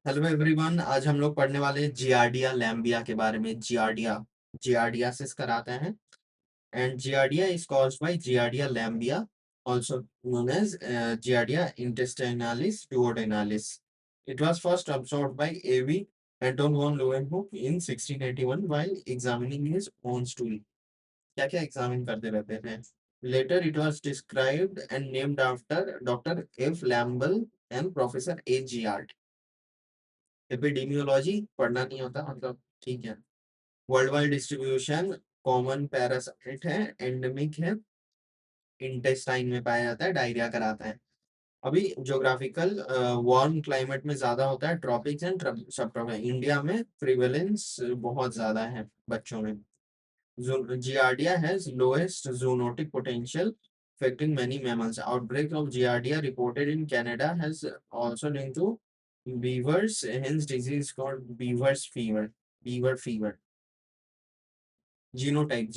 Hello everyone, आज हम लोग पढ़ने वाले जियार्डिया लैम्बिया के बारे में। जियार्डियासिस कराते हैं। And giardia is caused by giardia lamblia, also known as Giardia intestinalis duodenalis. It was first observed by A.V. Anton von Leeuwenhoek in 1681 while examining his own stool. क्या क्या एग्जामिन करते रहते थे। Later it was described and named after Dr. F. Lambel and Professor A. Giard. Epidemiology पढ़ना नहीं होता, मतलब ठीक है। World wide distribution, common parasite है, एंडेमिक है, इंटेस्टाइन में पाया जाता है, डायरिया कराता है। अभी ज्योग्राफिकल, वार्म क्लाइमेट में ज्यादा होता है, ट्रॉपिक्स एंड सब ट्रॉपिक। इंडिया में प्रिवेलेंस बहुत ज्यादा है बच्चों में। Giardia has lowest zoonotic potential, affecting many mammals. Outbreak of Giardia reported in Canada has also linked to beavers, hence disease called beaver's fever. Beaver fever. Genotype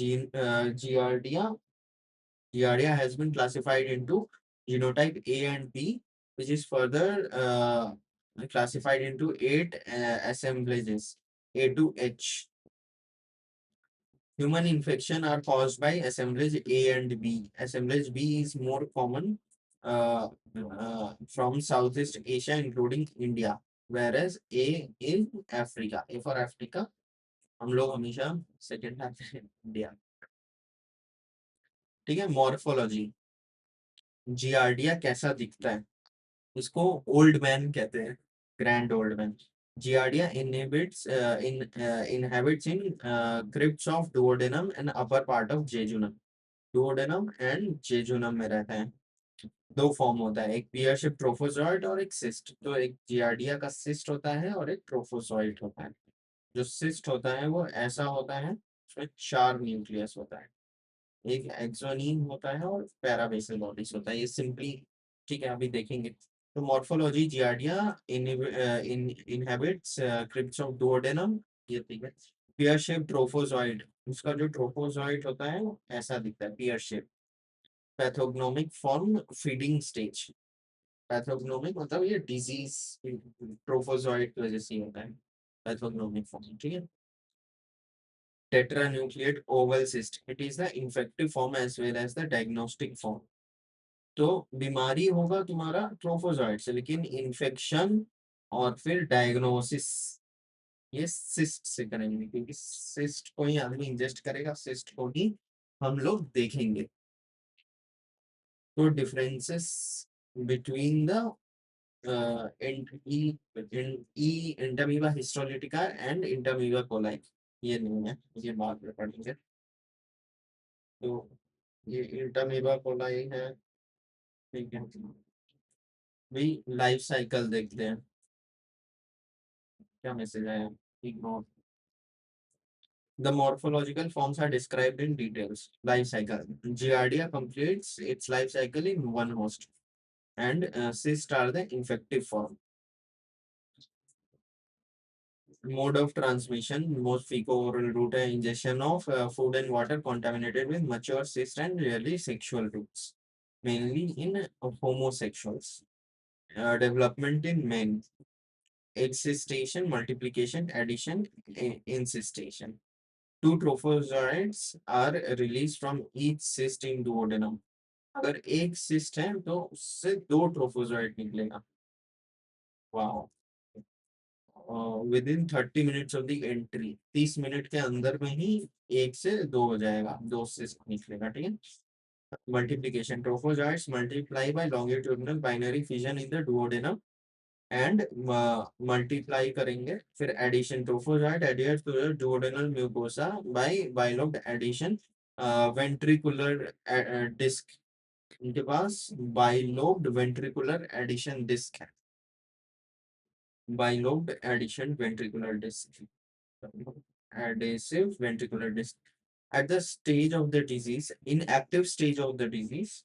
Giardia has been classified into genotype A and B, which is further classified into eight assemblages A to H. Human infection are caused by assemblage A and B. Assemblage B is more common from Southeast Asia, including India, whereas A is Africa. A for Africa. हम लोग हमेशा second आते हैं, India. ठीक है। Morphology, giardia कैसा दिखता है? इसको ओल्ड मैन कहते हैं, grand old man. Giardia inhabits in crypts of duodenum and upper part of jejunum. Duodenum and jejunum में रहता है। दो फॉर्म होता है, एक पियर शेप ट्रोफोजॉइड और एक सिस्ट। तो एक जियार्डिया का सिस्ट होता है और एक ट्रोफोजॉइड होता है। जो सिस्ट होता है वो ऐसा होता है, उसमें चार न्यूक्लियस होता है, एक एक्सोनीन होता है और पैराबेसल बॉडीज होता है। ये सिंपली ठीक है, अभी देखेंगे। तो morphology, giardia inhabits crypts of duodenum, ये ठीक है। पियर शेप ट्रोफोजॉइड, उसका जो ट्रोफोजॉइड होता है वो ऐसा दिखता है, पियर shape. Pathognomic form, feeding stage. Pathognomic मतलब ये डिजीज ट्रोफोजॉइड की वजह से ही होता है, पैथोग्नोमिक फॉर्म। ठीक है। Tetranucleate oval cyst, it is the infective form as well as the diagnostic form. तो बीमारी होगा तुम्हारा ट्रोफोजॉइड से, लेकिन इन्फेक्शन और फिर डायग्नोसिस ये सिस्ट से करेंगे, क्योंकि सिस्ट को ही आदमी इंजेस्ट करेगा, सिस्ट को ही हम लोग देखेंगे। तो differences between the entamoeba histolytica and entamoeba coli, ये नहीं है, ये बाद में पढ़ेंगे। तो ये इंटरमीवा कोलाई है। ठीक है भाई, लाइफ साइकिल देखते हैं। क्या मैसेज आया? Ignore. The morphological forms are described in details. Life cycle. Giardia completes its life cycle in one host, and cysts are the infective form. Mode of transmission, most fecal-oral route है, ingestion of food and water contaminated with mature cysts and rarely sexual routes, mainly in homosexuals. Development in men, excistation, multiplication, addition, incestation. Two trophozoites are released from each cyst in duodenum. अगर एक cyst है तो उससे दो trophozoite निकलेगा। वाह। With in 30 minutes of the entry, 30 minute के अंदर में ही एक से दो हो जाएगा, दो से निकलेगा। ठीक है। Multiplication, trophozoites multiply by longitudinal binary fission in the duodenum and multiply करेंगे। फिर adhesion, trophozoite adhere to the duodenal mucosa by bilobed adhesion. Ventricular disc, इनके पास बाइलोब्ड वेंट्रिकुलर एडिशन डिस्क है। Bilobed adhesion ventricular disc, adhesive ventricular disc. At the stage of the disease, in active stage of the disease,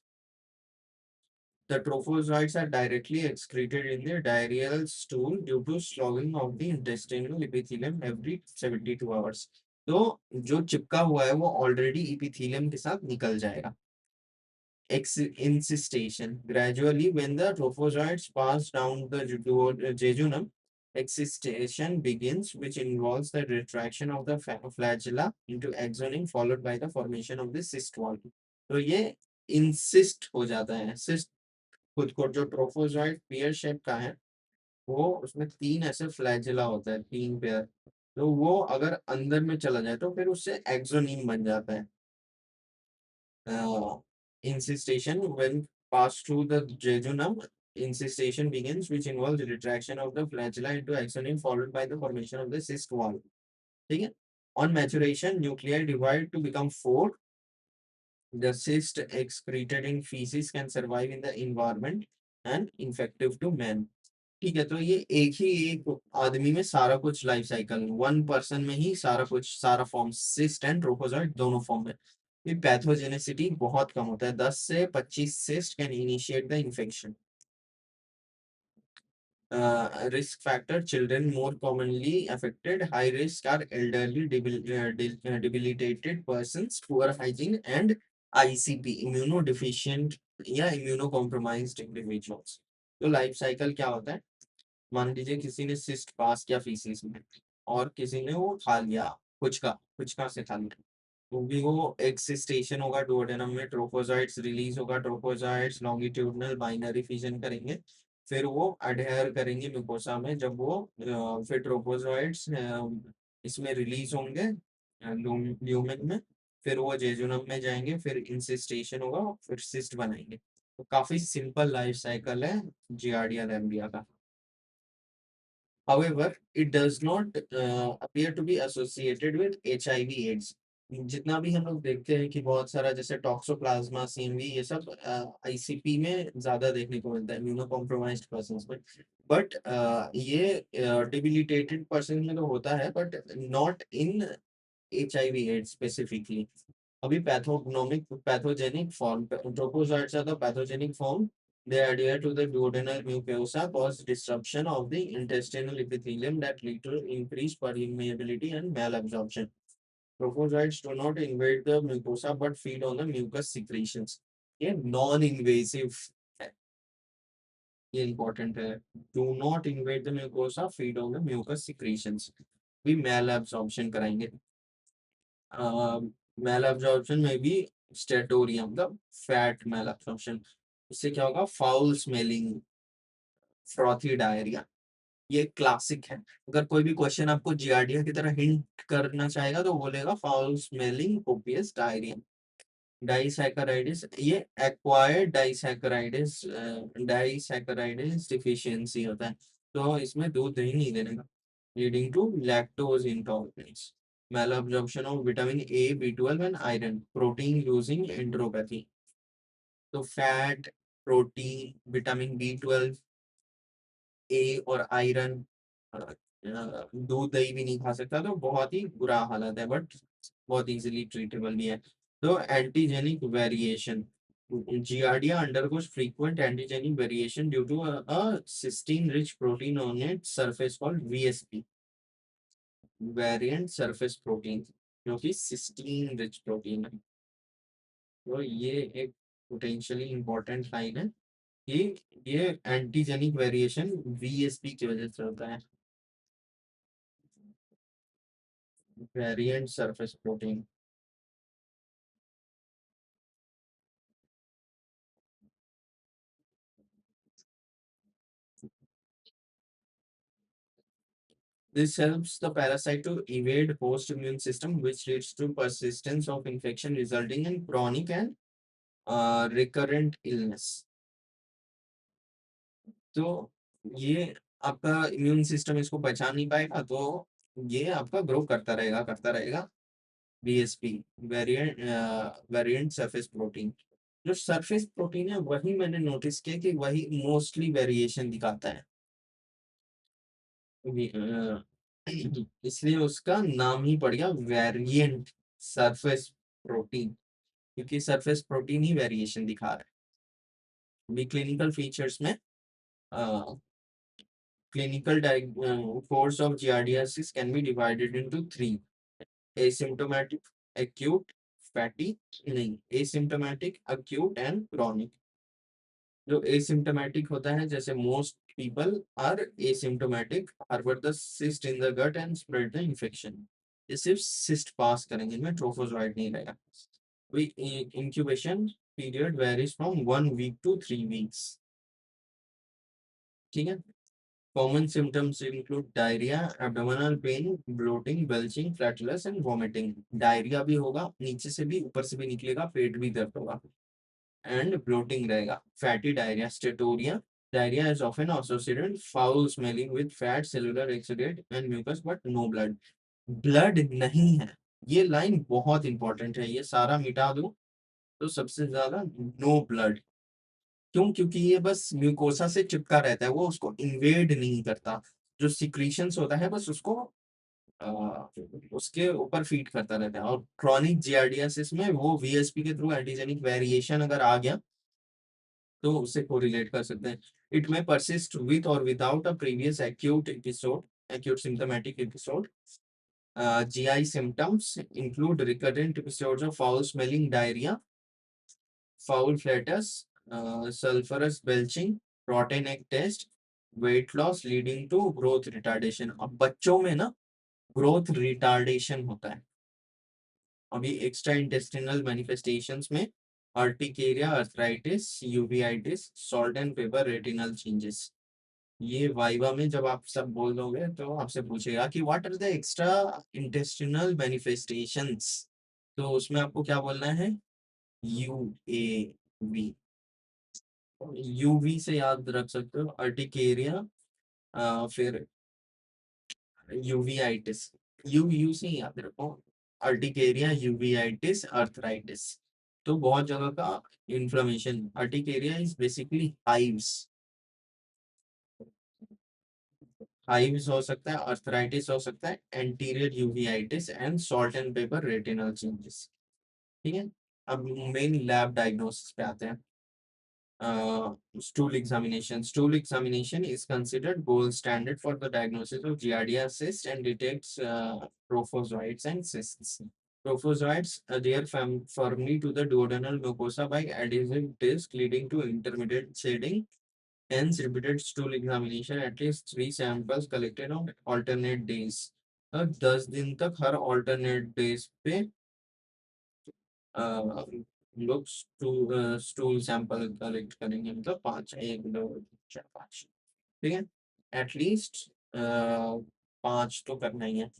the trophozoites are directly excreted in the diarrheal stool due to sloghing of the intestinal epithelium every 72 hours. तो जो चिपका हुआ है वो already epithelium के साथ निकल जाएगा। Incestation, gradually when the trophozoites pass down the jejunum, Excitation begins, which involves the retraction of the flagella into axoning, followed by the formation of the cyst wall. तो ये इंसिस्ट हो जाता है। Cyst खुद को जो ट्रोफोजॉइड पेयर शेप का है, वो उसमें तीन ऐसे फ्लैजिला होता है, तीन पेयर। तो वो अगर अंदर में चला जाए तो फिर उससे एक्सोनीम बन जाता है। Incystation, when passed through the jejunum, incystation begins, which involves retraction of the flagella into axoneme, followed by the formation of the cyst wall. ठीक है? On maturation, nuclei divide to become four. The cyst excreted in feces can survive in the environment and infective to man. ठीक है, तो ये एक आदमी में सारा कुछ लाइफ साइकिल, वन पर्सन में ही सारा कुछ, सारा फॉर्म, सिस्ट एंड ट्रोफोजॉइट दोनों फॉर्म में। ये पैथोजेनेसिटी बहुत कम होता है, 10 से 25 cyst can initiate the infection. Risk factor: children more commonly affected. High risk are elderly, debilitated persons, poor hygiene, and ICP, immunodeficient या immunocompromised individuals. तो लाइफ साइकिल क्या होता है? मान लीजिए किसी ने सिस्ट पास किया फीसिस में, और किसी ने वो खा लिया, कुचका से खा लिया, तो भी वो एक्सिस्टेशन होगा डुओडेनम में, ट्रोफोजाइट्स रिलीज होगा, ट्रोफोजाइट्स लॉन्गिट्यूडनल बाइनरी फिजन करेंगे, फिर वो अडहेयर करेंगे म्यूकोसा में। जब वो फिर ट्रोफोजाइट्स इसमें रिलीज होंगे ल्यूमेन में, फिर वो जेजुनम में जाएंगे, फिर इंसिस्टेशन होगा, फिर सिस्ट बनाएंगे। तो काफी सिंपल लाइफ साइकिल है जियार्डिया लैम्बिया का। However, it does not appear to be associated with HIV/AIDS. जितना भी हम लोग देखते हैं कि बहुत सारा जैसे टॉक्सोप्लाज्मा, सीएमवी, ये सब आईसीपी में ज्यादा देखने को मिलता है, इम्यूनो कॉम्प्रोमाइज्ड पर्सन में। बट ये डिबिलिटेटेड पर्सन में तो होता है, but not in HIV/AIDS specifically. अभी pathogenic form, trophozoites are the pathogenic form. They adhere to the duodenal mucosa, cause disruption of the intestinal epithelium that lead to increased permeability and malabsorption. Trophozoites do not invade the mucosa but feed on the mucus secretions. ये non-invasive है, ये important है। Do not invade the mucosa, feed on the mucus secretions. भी malabsorption कराएंगे। malabsorption में भी स्टेटोरियम का fat malabsorption, इससे क्या होगा? Foul smelling, frothy diarrhoea. ये क्लासिक है। अगर कोई भी क्वेश्चन आपको जियार्डिया की तरह हिंट करना चाहेगा तो बोलेगा फाउल स्मेलिंग कोपियस डायरिया। डाइसैकेराइडिस, ये एक्वायर्ड डाइसैकेराइडिस, डाइसैकेराइडिस डिफिशियंसी होता है, तो इसमें दूध दही नहीं देने का, leading to lactose intolerance. malabsorption of vitamin A, B12 and iron, protein using enteropathy. तो फैट, प्रोटीन, विटामिन B12, ए और आयरन, दूध दही भी नहीं खा सकता, तो बहुत ही बुरा हालत है, बट बहुत इजीली ट्रीटेबल भी है। तो antigenic variation, Giardia undergoes frequent antigenic variation due to a cysteine-rich protein on its surface called VSP, variant surface protein, जो कि cysteine rich protein है। तो ये एक पोटेंशियली इंपॉर्टेंट लाइन है कि ये एंटीजेनिक वेरिएशन VSP की वजह से होता है, variant surface protein. This helps the parasite to evade host immune system, which leads to persistence of infection, resulting in chronic and recurrent illness. तो ये आपका इम्यून सिस्टम इसको पहचान नहीं पाएगा, तो ये आपका ग्रो करता रहेगा। BSP, variant surface protein. जो सरफेस प्रोटीन है वही मैंने नोटिस किया कि वही मोस्टली वेरिएशन दिखाता है। इसलिए उसका नाम ही पड़ गया वेरिएंट सरफेस प्रोटीन, क्योंकि सरफेस प्रोटीन ही वेरिएशन दिखा रहा है। भी क्लिनिकल फीचर्स में clinical course of giardiasis can be divided into three: asymptomatic, acute, fatty, नहीं, asymptomatic, acute and chronic. जो एसिम्टोमेटिक होता है, जैसे most people are asymptomatic harbour the cyst in the gut and spread the infection. ये सिर्फ cyst pass करेंगे, इनमें trophozoite नहीं रहेगा। We incubation period varies from 1 week to 3 weeks। ठीक है। Common symptoms include diarrhoea, abdominal pain, bloating, belching, flatulence and vomiting. Diarrhoea भी होगा, नीचे से भी ऊपर से भी निकलेगा, पेट भी दर्द होगा, एंड ब्लोटिंग रहेगा। Fatty diarrhoea, steatorrhoea. Diarrhoea is often associated with foul smelling with fat, cellular exudate and mucus but no blood। Blood नहीं है, ये लाइन बहुत इंपॉर्टेंट है, ये सारा मिटा दूं तो सबसे ज्यादा नो ब्लड। क्यों? क्योंकि ये बस म्यूकोसा से चिपका रहता है, वो उसको इन्वेड नहीं करता। जो सिक्रीशंस होता है बस उसको उसके ऊपर फीड करता रहता है। और क्रॉनिक जियार्डियासिस में वो वीएसपी के थ्रू एंटीजेनिक वेरिएशन अगर आ गया तो उससे कोरिलेट कर सकते हैं। इट में परसिस्ट विथ और without a previous acute episode, acute symptomatic episode. GI symptoms include recurrent episodes of foul smelling diarrhea, foul flatus, sulfurous belching, rotten egg taste, weight loss leading to growth retardation। अब बच्चों में ना growth retardation होता है। अभी extra intestinal manifestations में urticaria, arthritis, uveitis, salt and pepper retinal changes. ये viva में जब आप सब बोल दोगे तो आपसे पूछेगा कि what are the extra intestinal manifestations. तो उसमें आपको क्या बोलना है? UAV। यूवी से याद रख सकते हो, अर्टिकेरिया, फिर यूवीआइटिस। यू से ही याद रखो, अर्टिकेरिया, यूवीआइटिस, अर्थराइटिस। तो बहुत जगह का inflammation. Urticaria is basically hives, hives हो सकता है, अर्थराइटिस हो सकता है, anterior uveitis and salt and pepper retinal changes. ठीक है। अब मेन लैब डायग्नोसिस पे आते हैं। Stool examination. Stool examination is considered gold standard for the diagnosis of Giardia cyst and detects trophozoites and cysts. Trophozoites adhere firmly to the duodenal mucosa by adhesive disc leading to intermediate shading. Hence, repeated stool examination, at least 3 samples collected on alternate days. 10 दिन तक हर alternate days पे लोग stool sample collect करेंगे, मतलब 5, 1, 2, 4, 5। ठीक है। At least 5 तो करना ही है।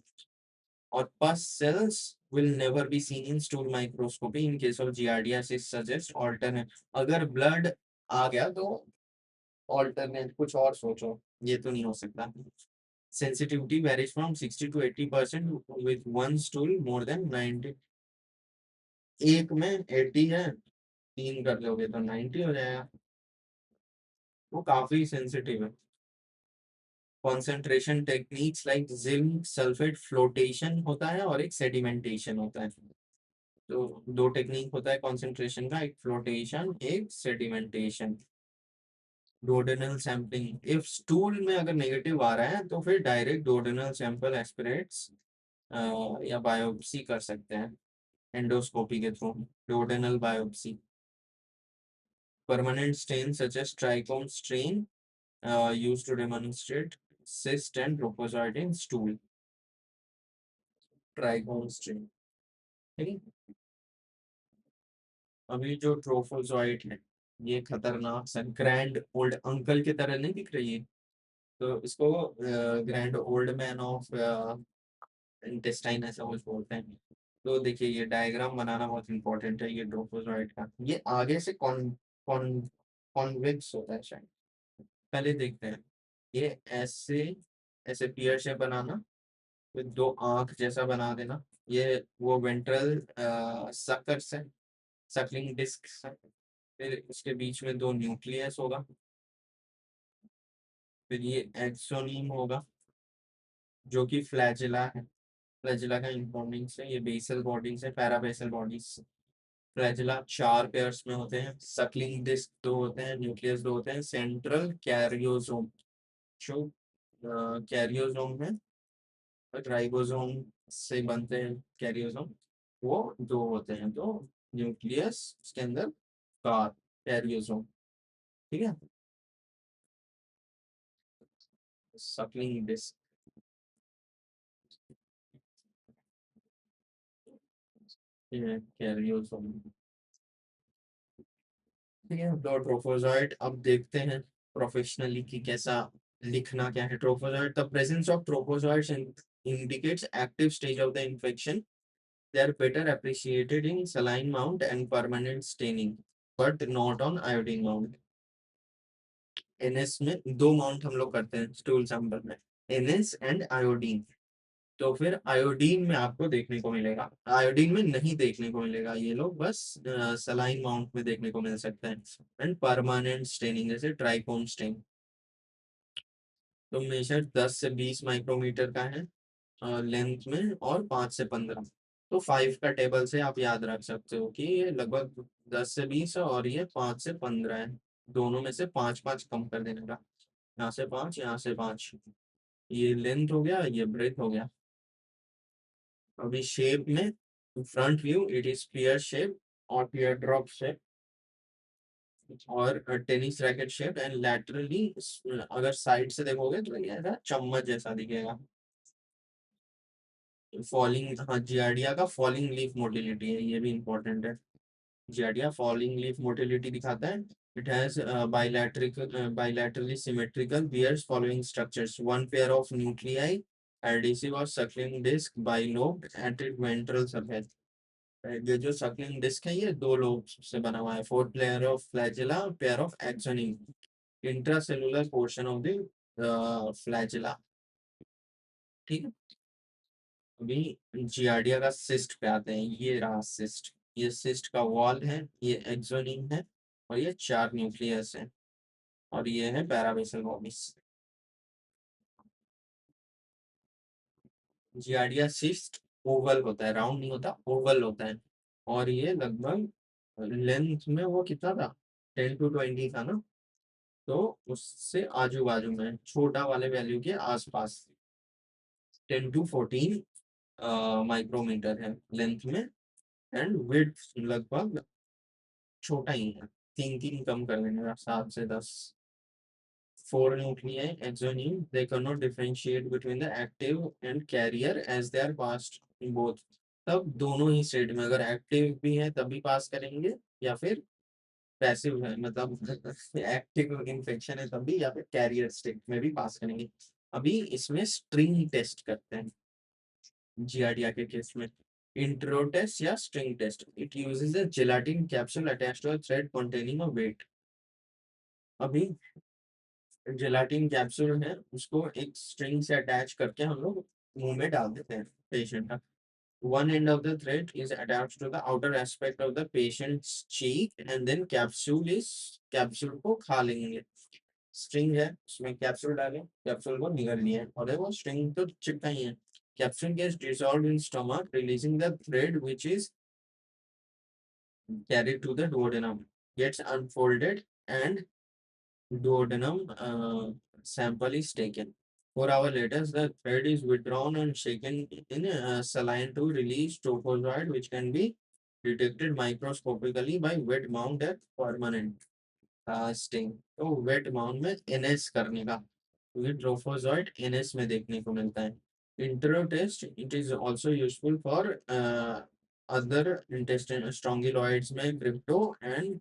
और pus cells will never be seen in stool microscopy in case of giardiasis suggest alternate। अगर ब्लड आ गया तो ऑल्टरनेट कुछ और सोचो, ये तो नहीं हो सकता। Sensitivity varies from 60 to 80% with one stool more than 90। एक में 80 है, 3 कर दोगे तो 90 हो जाएगा। वो काफी सेंसिटिव है। Concentration techniques like zinc sulphate flotation होता है और एक सेडिमेंटेशन होता है। तो 2 टेक्निक होता है कॉन्सेंट्रेशन का, एक फ्लोटेशन, एक सेडिमेंटेशन। डोडेनल सैंपलिंग, इफ स्टूल में अगर नेगेटिव आ रहा है तो फिर डायरेक्ट डोडेनल सैंपल एस्पिरेट्स या बायोप्सी कर सकते हैं एंडोस्कोपी के through. Duodenal biopsy. Permanent stain such as trichrome strain used to demonstrate cyst and trophozoite in stool। Trichrome strain. ठीक है। अभी जो ट्रोफोजॉइट है, ये खतरनाक सा ग्रैंड ओल्ड अंकल की तरह नहीं दिख रही है, तो इसको grand old man of intestine ऐसा कुछ बोलते हैं। तो देखिए, ये डायग्राम बनाना बहुत इंपॉर्टेंट है। ये ट्रोफोजॉइट का, ये आगे से कॉन कॉन्वेक्स होता है शायद। पहले देखते हैं। ये ऐसे ऐसे पियर शेप बनाना, फिर 2 आंख जैसा बना देना। ये वो वेंट्रल सकर्स है, सकलिंग डिस्क। फिर उसके बीच में 2 न्यूक्लियस होगा। फिर ये एक्सोनीम होगा जो कि फ्लैजिला है। फ्लैजिला का इंपॉर्टेंस है, ये बेसल बॉडीज है, पैराबेसल बॉडीज। फ्लैजिला 4 पेयर्स में होते हैं, सकलिंग डिस्क 2 होते हैं, न्यूक्लियस 2 होते हैं, सेंट्रल कैरियोसोम जो कैरियोसोम है, राइबोसोम से बनते हैं कैरियोसोम, वो 2 होते हैं। तो न्यूक्लियस उसके अंदर कार कैरियोसोम। ठीक है, सक्लिंग डिस्क, कैरियोसोम। ठीक है, तो ट्रोफोजॉइट अब देखते हैं प्रोफेशनली कि कैसा लिखना क्या है। Trophozoite, the presence of trophozoites indicates active stage of the infection. They are better appreciated in saline mount and permanent staining, but not on iodine mount. NS में दो माउंट हम लोग करते हैं स्टूल सैंपल में, एनएस एंड आयोडीन। तो फिर iodine में आपको देखने को मिलेगा, आयोडीन में नहीं देखने को मिलेगा, ये लोग बस सलाइन माउंट में देखने को मिल सकते हैं। एंड परमानेंट स्टेनिंग जैसे ट्राइकोन स्टेन। तो मेजर 10 से 20 माइक्रोमीटर का है लेंथ में, और 5 से 15। तो 5 का टेबल से आप याद रख सकते हो कि ये लगभग 10 से 20 है और ये 5 से 15 है। दोनों में से 5-5 कम कर देने का, यहाँ से 5, यहाँ से 5। ये लेंथ हो गया, ये ब्रेथ हो गया। अभी शेप में, front view it is pear shape और पेयर ड्रॉप शेप, और tennis racket shape. And laterally अगर साइड से देखोगे तो ये ऐसा चम्मच जैसा दिखेगा। फॉलिंग, हाँ जियाडिया का फॉलिंग लीफ मोटिलिटी है, ये भी इंपॉर्टेंट है। जियाडिया फॉलिंग लीफ मोटिलिटी दिखाता है। It has bilaterally symmetrical pairs following structures, one pair of nuclei, adhesive or suckling disc bilobed at its ventral surface। ये जो सक्लिंग डिस्क है ये दो लोब से बना हुआ है। Fourth layer of flagella, pair of axoneme, intracellular portion of the flagella. ठीक है, अभी जियाडिया का सिस्ट पे आते हैं। ये रहा सिस्ट, ये सिस्ट का वॉल है, ये एक्सोनिम है, और ये 4 न्यूक्लियस है, और ये है पैराबेसल वॉमिस। जियाडिया सिस्ट ओवल होता है, राउंड नहीं होता, ओवल होता है। और ये लगभग लेंथ में वो कितना था, 10 to 20 था ना, तो उससे आजू बाजू में छोटा वाले वैल्यू के आसपास 10 to 14 माइक्रोमीटर है लेंथ में। एंड विड्थ लगभग छोटा ही है, 3-3 कम कर देंगे आप, 7 से 10। Four nuclei exonym, they cannot differentiate between the active and carrier as they are passed in both। तब दोनों ही स्टेट में, अगर एक्टिव भी है तभी पास करेंगे, या फिर पैसिव है मतलब एक्टिव इन्फेक्शन है तभी, या फिर कैरियर स्टेट में भी पास करेंगे। अभी इसमें स्ट्रिंग टेस्ट करते हैं जियाडिया के केस में। इंट्रो टेस्ट या string test, it uses a gelatin capsule attached to a thread containing a weight। अभी जेलाटिन कैप्सूल है, उसको एक स्ट्रिंग से अटैच करके हम लोग मुंह में डाल देते हैं पेशेंट का। One end of the thread is attached to the outer aspect of the patient's cheek, and then capsule को खा लेंगे। स्ट्रिंग है, उसमें कैप्सूल डालें, कैप्सूल को निगल लिए, और वो स्ट्रिंग तो चिपका ही है। Capsule gets dissolved in stomach, releasing the thread which is carried to the duodenum, gets unfolded, and duodenum sample is taken. 4 hours later, the thread is withdrawn and shaken in saline to release trophozoite, which can be detected microscopically by wet mount at permanent sting। तो wet mount में NS करने का, क्योंकि trophozoite NS में देखने को मिलता है। Entero test, it is also useful for other intestine strongyloides में क्रिप्टो एंड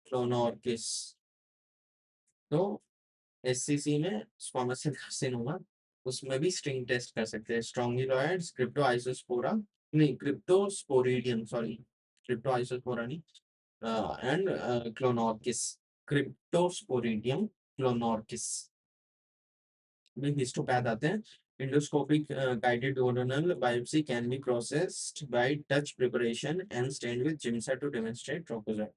क्लोनोर्किस। तो एससीसी में स्क्वामस सेल कार्सिनोमा, उसमें भी स्ट्रिंग टेस्ट कर सकते हैं। स्ट्रोंगिलॉइड्स, क्रिप्टो आइसोस्पोरा, नहीं क्रिप्टोस्पोरिडियम, सॉरी क्रिप्टो आइसोस्पोरा नहीं, एंड क्लोनोर्किस, क्रिप्टोस्पोरिडियम क्लोनोर्किस में हिस्टोपैथ आते हैं। Endoscopic guided duodenal biopsy can be processed by touch preparation and stained with Giemsa to demonstrate ट्रोपोजॉइट।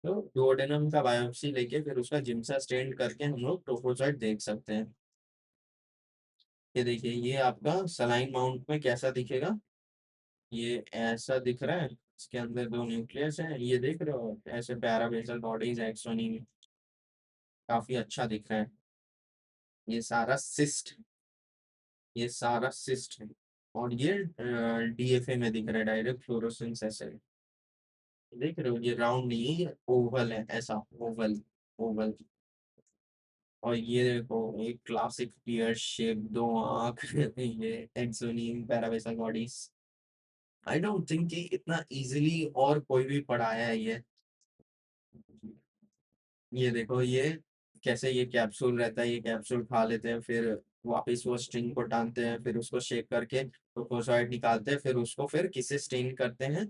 तो duodenum का बायोप्सी लेके फिर उसका जिम्सा स्टेंड करके हम लोग ट्रोपोजॉइट देख सकते हैं। ये देखिए, ये आपका सलाइन माउंट में कैसा दिखेगा, ये ऐसा दिख रहा है, इसके अंदर दो न्यूक्लियस है, ये देख रहे हो ऐसे पैराबेसल बॉडीज एक्सोनी में, काफी अच्छा दिख रहा है। ये सारा सिस्ट, ये सारा सिस्ट है, और ये डीएफए में दिख रहा है, डायरेक्ट फ्लोरोसेंस ऐसे देख रहे हो। ये राउंड नहीं है, ये ओवल है, ऐसा ओवल, ओवल। और ये देखो, एक क्लासिक पियर शेप, दो आंख ये एक्सोनियम पैरावेसल बॉडीज। आई डोंट थिंक कि इतना इजीली और कोई भी पढ़ाया है ये देखो, ये कैसे ये कैप्सूल रहता है, ये कैप्सूल खा लेते हैं, फिर वापस वो स्ट्रिंग को टांगते हैं, फिर उसको शेक करके ग्लूकोसाइड निकालते हैं, फिर उसको फिर किसे स्टेन करते हैं,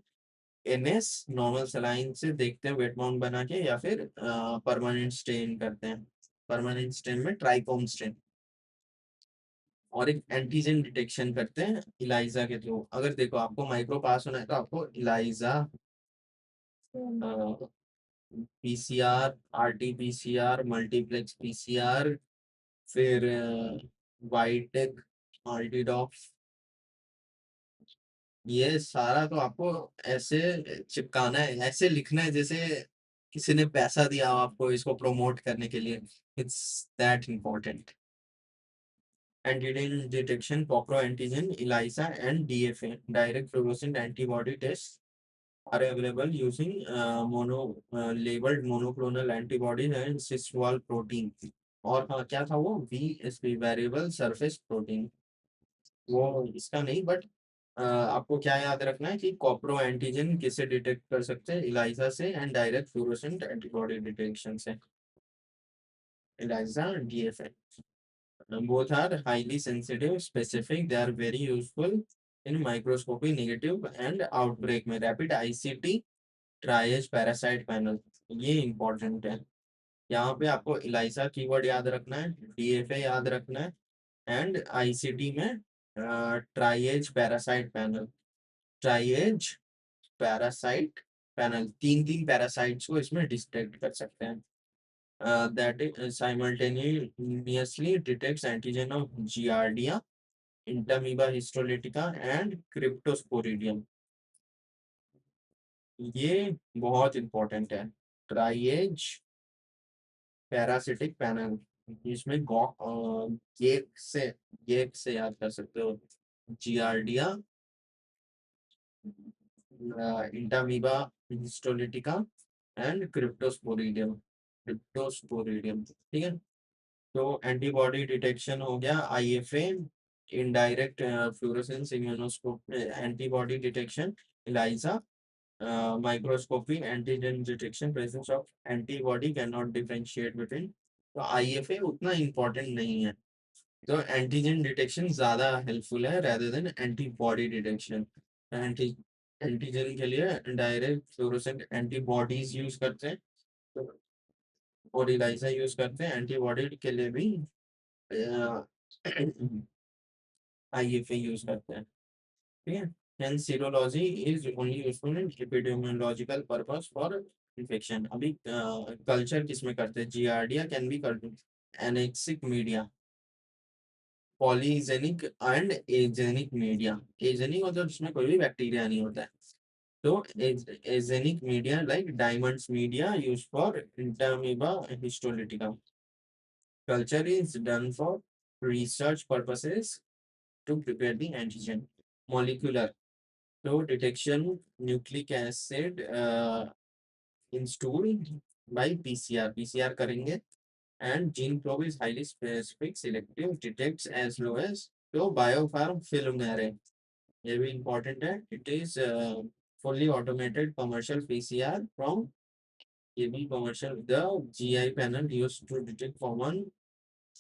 एनएस नॉर्मल सलाइन से देखते हैं वेट माउंट बना के, या फिर परमानेंट स्टेन करते हैं। परमानेंट स्टेन में ट्राइकोम स्टेन, और एक एंटीजन डिटेक्शन करते हैं इलाइजा के थ्रू। अगर देखो आपको माइक्रो पास होना है तो आपको Elijah, PCR, RT-PCR, multiplex PCR, फिर वाइटेक, मल्टीडॉक्स, ये सारा तो आपको ऐसे चिपकाना है, ऐसे लिखना है जैसे किसी ने पैसा दिया हो आपको इसको प्रमोट करने के लिए। It's that important. Antigen detection, Cochrane antigen, ELISA, and DFA, direct fluorescent antibody tests, are available using labeled monoclonal antibodies and cis wall protein. और हाँ, क्या था वो, VSP, वेरिएबल सरफेस प्रोटीन, वो इसका नहीं, बट आपको क्या याद रखना है कि कॉप्रो एंटीजन किसे डिटेक्ट कर सकते हैं, इलाइजा से, and direct fluorescent antibody detection से, Elijah, DFA. Both are highly sensitive, specific. They are very useful in microscopy, negative and outbreak में rapid ICT triage parasite panel, ये important है। यहाँ पे आपको इलाइसा कीवर्ड याद रखना है, DFA याद रखना है, एंड ICT में triage parasite panel, triage parasite panel, तीन तीन पैरासाइट्स को इसमें डिटेक्ट कर सकते हैं। That simultaneously detects antigen of Giardia, Entamoeba histolytica, and Cryptosporidium. ये बहुत इंपॉर्टेंट है, ट्राइएज पैरासिटिक पैनल। इसमें गेक से याद कर सकते हो, giardia, entamoeba histolytica, and cryptosporidium, ठीक है। तो एंटीबॉडी डिटेक्शन हो गया, IFA, indirect fluorescence immunoscope, antibody detection, ELISA, microscopy, antigen detection, presence of antibody can not differentiate between. तो IFA उतना इम्पोर्टेंट नहीं है, तो एंटीजन डिटेक्शन ज्यादा हेल्पफुल है rather than antibody detection. Anti antigen के लिए डायरेक्ट फ्लोरोसेंट एंटीबॉडीज यूज करते हैं, तो और इलाइजा यूज करते हैं, एंटीबॉडी के लिए भी IFA यूज करते हैं, ठीक है। Hence serology is only useful in epidemiological purpose for infection। अभी कल्चर किसमें करते हैं, जियार्डिया कैन बी करते, axenic media, polyxenic and axenic media. Axenic मतलब जिसमें कोई भी बैक्टीरिया नहीं होता है, तो axenic media like diamond's media use for entamoeba histolytica. Culture is done for research purposes to prepare the antigen. Molecular, so detection nucleic acid in stool by PCR. PCR करेंगे, and gene probe is highly specific, selective, detects as low as, तो biopharm film array, ये भी important है। It is fully automated commercial PCR from, ये भी commercial, the GI panel used to detect common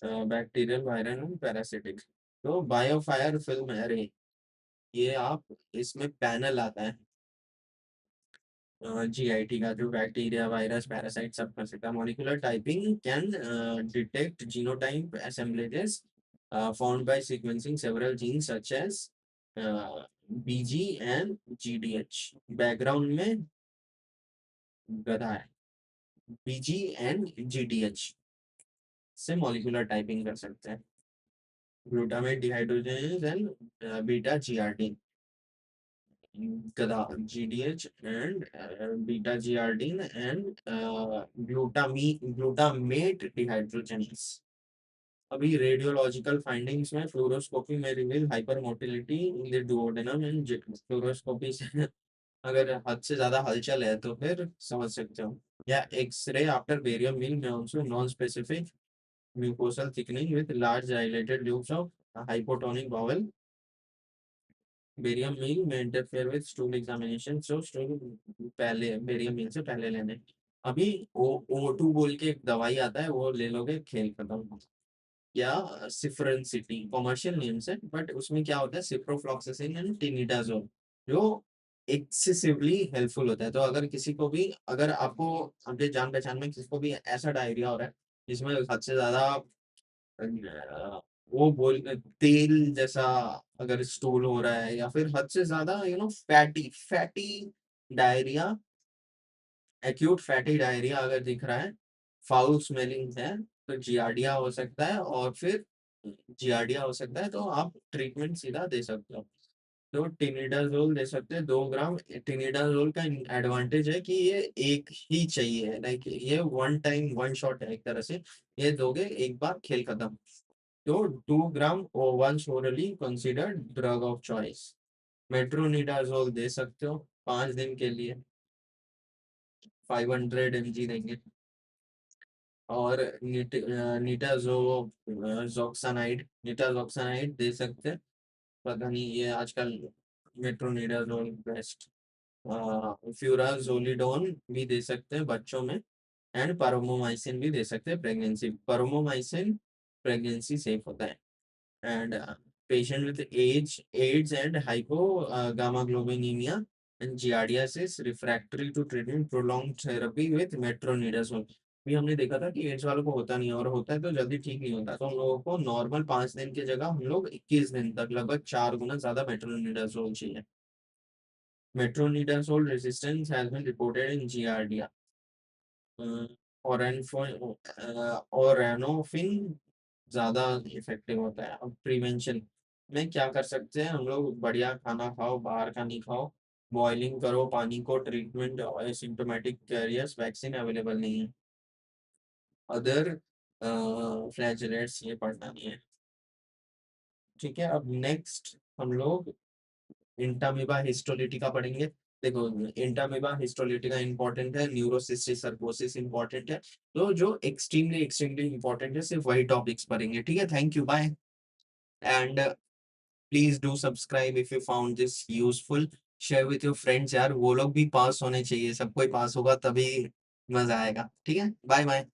bacterial, viral and parasitic. तो बायोफायर film array, ये आप, इसमें पैनल आता है GIT का, जो बैक्टीरिया, वायरस, पैरासाइट सब कर सकता है। Molecular typing can detect genotype assemblages found by sequencing several genes such as BG and GDH। Background में गधा है, BG एंड GDH से मॉलिक्यूलर टाइपिंग कर सकते हैं। Glutamate dehydrogenase and beta GRD, गधा, GDH and beta GRDin and glutamate dehydrogenase. अभी radiological findings में फ्लोरोस्कोपी में reveal hyper motility in the duodenum and fluoroscopy से अगर हद से ज्यादा हलचल है तो फिर समझ सकते हो। या एक्सरे आफ्टर बेरियम मील में also non specific mucosal thickening with large dilated lobes of hypotonic bowel. Barium meal में interfere with stool examination, so stool पहले बेरियम मील से पहले लेने। अभी O2 बोल के एक दवाई आता है, वो ले लोगे, खेल खत्म। या सिफरन सिटी कॉमर्शियल नेम से, बट उसमें क्या होता है, सिप्रोफ्लॉक्सासिन एंड टिनिडाजोल, जो एक्सेसिवली हेल्पफुल होता है। तो अगर किसी को भी, अगर आपको आपके जान पहचान में किसी को भी ऐसा डायरिया हो रहा है जिसमें हद से ज्यादा वो बोल तेल जैसा अगर स्टूल हो रहा है, या फिर हद से ज्यादा fatty fatty diarrhoea, acute fatty diarrhoea अगर दिख रहा है, फाउल स्मेलिंग है, तो जियार्डिया हो सकता है। और फिर जियार्डिया हो सकता है, तो आप ट्रीटमेंट सीधा दे सकते हो। तो टिनिडाजोल दे सकते हैं 2 ग्राम। टिनिडाजोल का एडवांटेज है कि ये एक ही चाहिए, लाइक ये वन टाइम वन शॉट है एक तरह से, ये दोगे एक बार, खेल खत्म। तो 2 gram once orally considered drug of choice. Metronidazole दे सकते हो 5 दिन के लिए, 500 mg देंगे। और नीटाजोक्सानाइड दे सकते हैं। पता नहीं ये आजकल मेट्रोनिडाजोल बेस्ट। फ्यूराजोलिडोन भी दे सकते हैं बच्चों में। एंड पारोमोमाइसिन भी दे सकते हैं प्रेगनेंसी। पारोमोमाइसिन प्रेगनेंसी सेफ होता है। And patient with AIDS and hypogammaglobulinemia and giardiasis refractory to treatment, prolonged therapy with metronidazole। भी हमने देखा था कि एड्स वालों को होता नहीं है, और होता है तो जल्दी ठीक नहीं होता, तो हम लोगों को नॉर्मल 5 दिन की जगह हम लोग 21 दिन तक, लगभग 4 गुना ज्यादा मेट्रोनिडाजोल चाहिए। Metronidazole resistance has been reported in giardia. और ओरेनोफिन ज़्यादा इफ़ेक्टिव होता है। अब प्रिवेंशन में क्या कर सकते हैं हम लोग, बढ़िया खाना खाओ, बाहर का नहीं खाओ, बॉइलिंग करो पानी को। Treatment symptomatic carriers, vaccine available नहीं है। अदर फ्लैजेलेट्स ये पढ़ना नहीं है। ठीक है, अब नेक्स्ट हम लोग इंटामीबा हिस्टोलिटिका पढ़ेंगे। देखो, इंटामीबा हिस्टोलिटिका इंपॉर्टेंट है, न्यूरोसिस्टिक सर्कोसिस इंपॉर्टेंट है। तो जो एक्सट्रीमली एक्सट्रीमली इंपॉर्टेंट है, सिर्फ वही टॉपिक्स पढ़ेंगे। ठीक है, thank you, bye. And please do subscribe if you found this useful. Share with your friends यार, वो लोग भी पास होने चाहिए, सब कोई पास होगा तभी मजा आएगा। ठीक है, बाय बाय।